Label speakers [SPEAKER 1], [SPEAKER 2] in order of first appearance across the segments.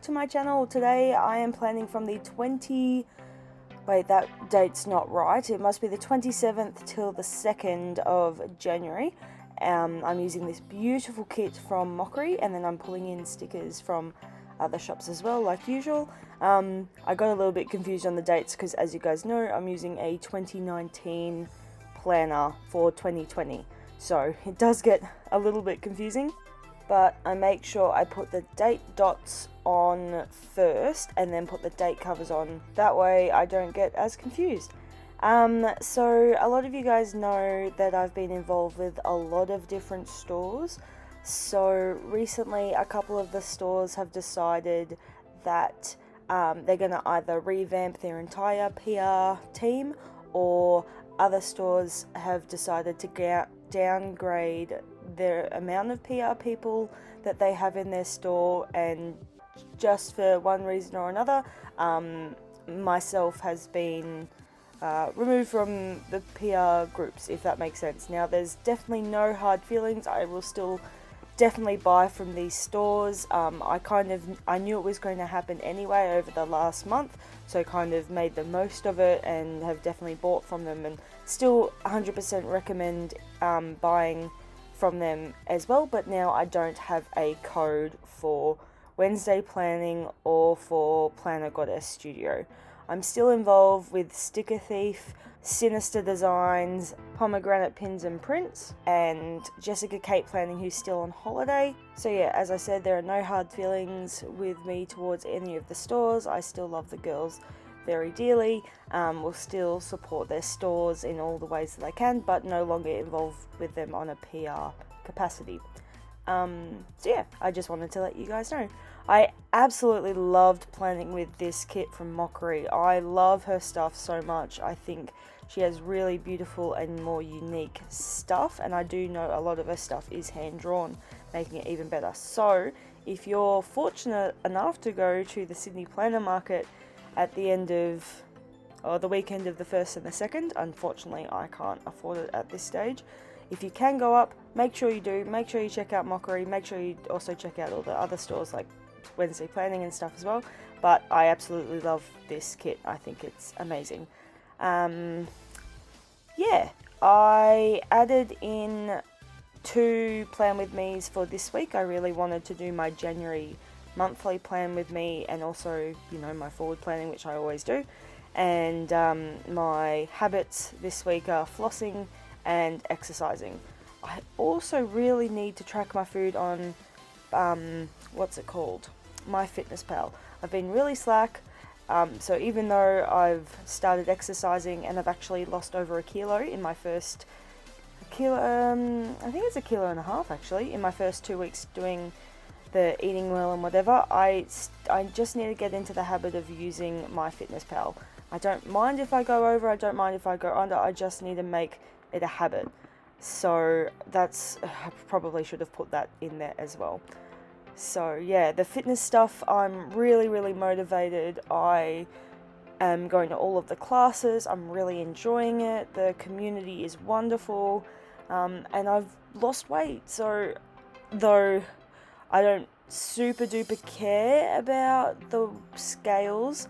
[SPEAKER 1] to my channel. Today I am planning from the wait, that date's not right. It must be the 27th till the 2nd of January. I'm using this beautiful kit from Mockeri, and then I'm pulling in stickers from other shops as well, like usual. I got a little bit confused on the dates because, as you guys know, I'm using a 2019 planner for 2020. So it does get a little bit confusing, but I make sure I put the date dots on first and then put the date covers on. That way I don't get as confused. So a lot of you guys know that I've been involved with a lot of different stores. So recently a couple of the stores have decided that they're going to either revamp their entire PR team, or other stores have decided to downgrade the amount of PR people that they have in their store, and just for one reason or another, myself has been removed from the PR groups, if that makes sense. Now, there's definitely no hard feelings. I will still definitely buy from these stores. I knew it was going to happen anyway over the last month, so kind of made the most of it and have definitely bought from them, and still 100% recommend buying from them as well. But now I don't have a code for Wednesday planning or for Planner Goddess Studio. I'm still involved with Sticker Thief, Synyster Designs, Pomegranate Pins and Prints, and Jessica Cate Planning, who's still on holiday. So yeah, as I said, there are no hard feelings with me towards any of the stores. I still love the girls very dearly. Will still support their stores in all the ways that I can, but no longer involved with them on a PR capacity. So yeah, I just wanted to let you guys know. I absolutely loved planning with this kit from Mockeri. I love her stuff so much. I think she has really beautiful and more unique stuff, and I do know a lot of her stuff is hand-drawn, making it even better. So if you're fortunate enough to go to the Sydney Planner Market at the end of, or the weekend of the 1st and the 2nd, unfortunately I can't afford it at this stage. If you can go up, make sure you do. Make sure you check out Mockeri. Make sure you also check out all the other stores like Wednesday Planning and stuff as well. But I absolutely love this kit. I think it's amazing. Yeah, I added in 2 plan with me's for this week. I really wanted to do my January monthly plan with me, and also, you know, my forward planning, which I always do. And my habits this week are flossing and exercising. I also really need to track my food on what's it called? MyFitnessPal. I've been really slack, so even though I've started exercising and I've actually lost over a kilo in my first I think it's 1.5 kilos actually, in my first 2 weeks doing the eating well and whatever, I just need to get into the habit of using MyFitnessPal. I don't mind if I go over, I don't mind if I go under, I just need to make it a habit. So that's, I probably should have put that in there as well. So yeah, the fitness stuff, I'm really motivated. I am going to all of the classes. I'm really enjoying it. The community is wonderful, and I've lost weight. So though I don't super duper care about the scales,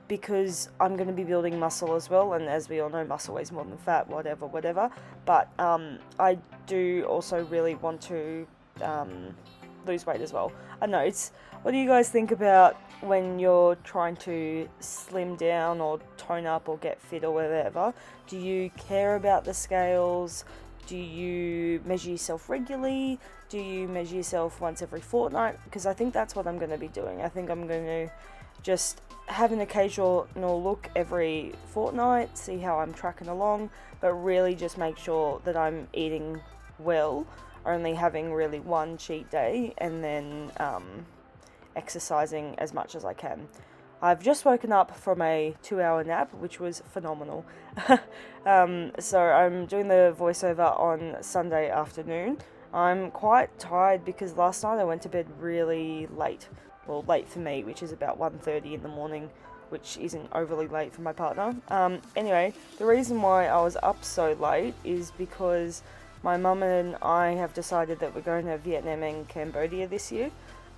[SPEAKER 1] because I'm going to be building muscle as well, and as we all know, muscle weighs more than fat, whatever. But I do also really want to lose weight as well. I don't know, what do you guys think about when you're trying to slim down or tone up or get fit or whatever? Do you care about the scales? Do you measure yourself regularly? Do you measure yourself once every fortnight? Because I think that's what I'm going to be doing. I think I'm going to just have an occasional look every fortnight, see how I'm tracking along, but really just make sure that I'm eating well, only having really one cheat day, and then exercising as much as I can. I've just woken up from a 2-hour nap, which was phenomenal. So I'm doing the voiceover on Sunday afternoon. I'm quite tired because last night I went to bed really late. Well, late for me, which is about 1:30 in the morning, which isn't overly late for my partner. Anyway, the reason why I was up so late is because my mum and I have decided that we're going to Vietnam and Cambodia this year.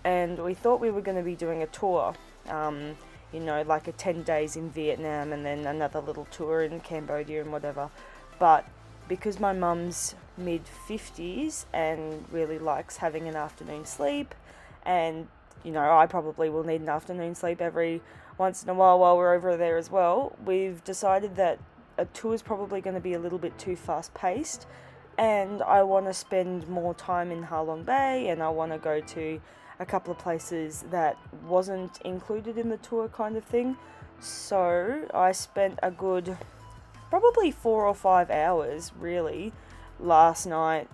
[SPEAKER 1] and we thought we were going to be doing a tour, you know, like a 10 days in Vietnam and then another little tour in Cambodia and whatever. But because my mum's mid-50s and really likes having an afternoon sleep, and, you know, I probably will need an afternoon sleep every once in a while we're over there as well, we've decided that a tour is probably going to be a little bit too fast-paced, and I want to spend more time in Ha Long Bay, and I want to go to a couple of places that wasn't included in the tour kind of thing. So I spent a good probably 4 or 5 hours really last night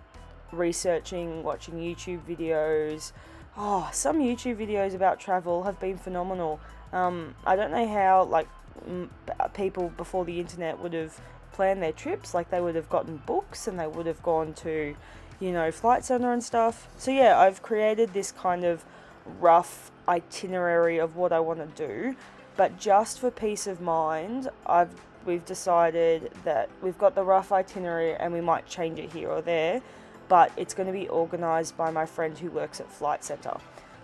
[SPEAKER 1] researching, watching YouTube videos. Oh, some YouTube videos about travel have been phenomenal. I don't know how like people before the internet would have planned their trips. Like they would have gotten books and they would have gone to, you know, Flight Centre and stuff. So yeah, I've created this kind of rough itinerary of what I want to do, but just for peace of mind, we've decided that we've got the rough itinerary and we might change it here or there, but it's going to be organised by my friend who works at Flight Centre.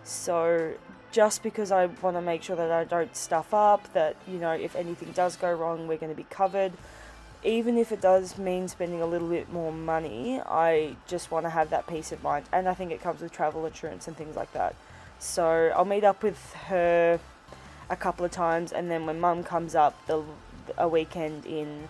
[SPEAKER 1] So just because I want to make sure that I don't stuff up, that, you know, if anything does go wrong, we're going to be covered. Even if it does mean spending a little bit more money, I just want to have that peace of mind. And I think it comes with travel insurance and things like that. So I'll meet up with her a couple of times, and then when Mum comes up a weekend in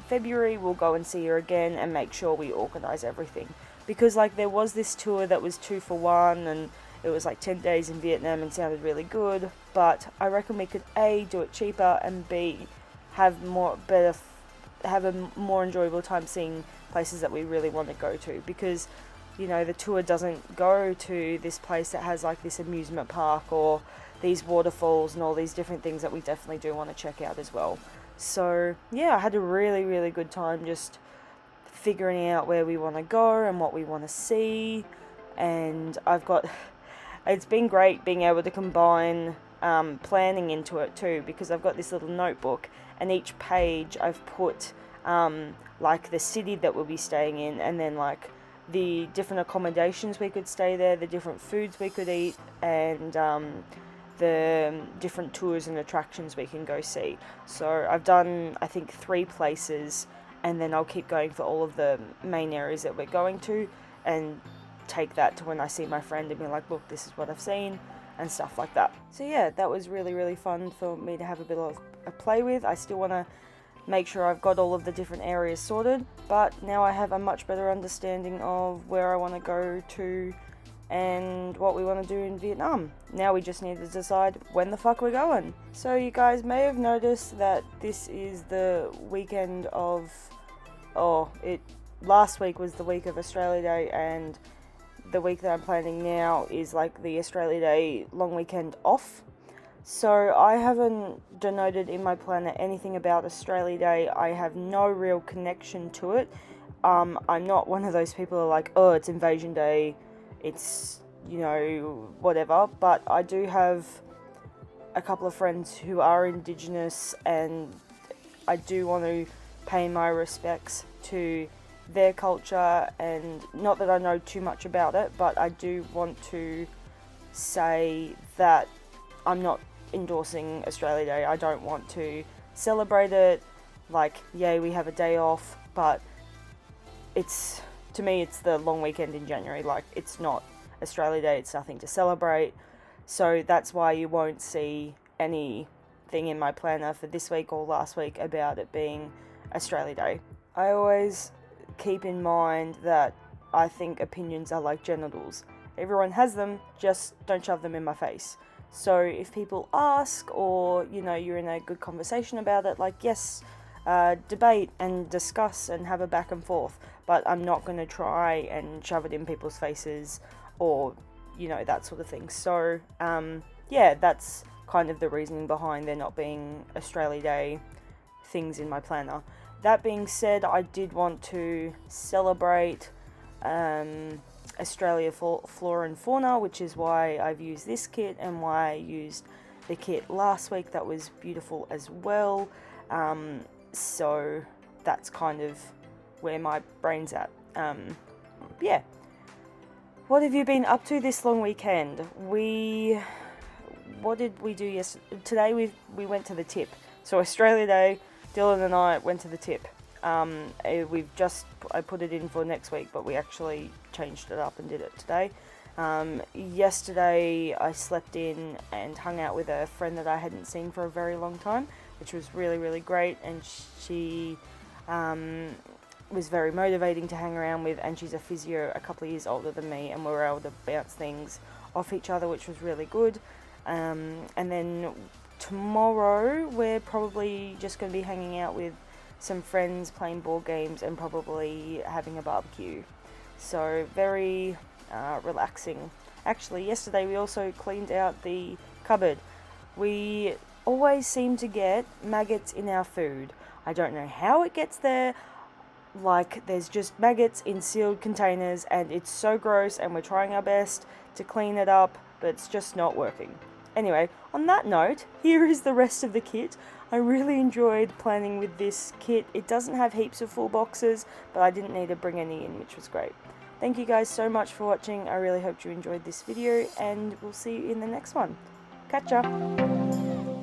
[SPEAKER 1] February, we'll go and see her again and make sure we organise everything. Because like there was this tour that was 2 for 1, and it was like 10 days in Vietnam and sounded really good, but I reckon we could A, do it cheaper, and B, have a more enjoyable time seeing places that we really want to go to. Because, you know, the tour doesn't go to this place that has like this amusement park or these waterfalls and all these different things that we definitely do want to check out as well. So yeah, I had a really, really good time just figuring out where we want to go and what we want to see. And it's been great being able to combine planning into it too, because I've got this little notebook, and each page I've put like the city that we'll be staying in, and then like the different accommodations we could stay there, the different foods we could eat, and the different tours and attractions we can go see. So I've done, I think, 3 places, and then I'll keep going for all of the main areas that we're going to, and take that to when I see my friend and be like, look, this is what I've seen, and stuff like that. So yeah, that was really, really fun for me to have a bit of a play with. I still want to make sure I've got all of the different areas sorted, but now I have a much better understanding of where I want to go to and what we want to do in Vietnam. Now we just need to decide when the fuck we're going. So you guys may have noticed that this is the weekend of, last week was the week of Australia Day, and the week that I'm planning now is like the Australia Day long weekend off. So I haven't denoted in my planner anything about Australia Day. I have no real connection to it. I'm not one of those people who are like, oh, it's Invasion Day, it's, you know, whatever. But I do have a couple of friends who are Indigenous, and I do want to pay my respects to their culture. And not that I know too much about it, but I do want to say that I'm not endorsing Australia Day. I don't want to celebrate it like, yay, we have a day off, but it's, to me, it's the long weekend in January. Like, it's not Australia Day, it's nothing to celebrate. So that's why you won't see anything in my planner for this week or last week about it being Australia Day. I always keep in mind that I think opinions are like genitals. Everyone has them, just don't shove them in my face. So if people ask, or, you know, you're in a good conversation about it, like, yes, debate and discuss and have a back and forth, but I'm not going to try and shove it in people's faces or, you know, that sort of thing. So, yeah, that's kind of the reasoning behind there not being Australia Day things in my planner. That being said, I did want to celebrate Australia Flora and Fauna, which is why I've used this kit and why I used the kit last week. That was beautiful as well. So that's kind of where my brain's at. Yeah. What have you been up to this long weekend? What did we do yesterday? Today we went to the tip. So Australia Day, Dylan and I went to the tip. I put it in for next week, but we actually changed it up and did it today. Yesterday I slept in and hung out with a friend that I hadn't seen for a very long time, which was really, really great, and she was very motivating to hang around with, and she's a physio a couple of years older than me, and we were able to bounce things off each other, which was really good. And then tomorrow we're probably just going to be hanging out with some friends, playing board games, and probably having a barbecue. So very relaxing. Actually, yesterday we also cleaned out the cupboard. We always seem to get maggots in our food. I don't know how it gets there. Like, there's just maggots in sealed containers, and it's so gross, and we're trying our best to clean it up, but it's just not working. Anyway, on that note, here is the rest of the kit. I really enjoyed planning with this kit. It doesn't have heaps of full boxes, but I didn't need to bring any in, which was great. Thank you guys so much for watching. I really hope you enjoyed this video, and we'll see you in the next one. Catch ya!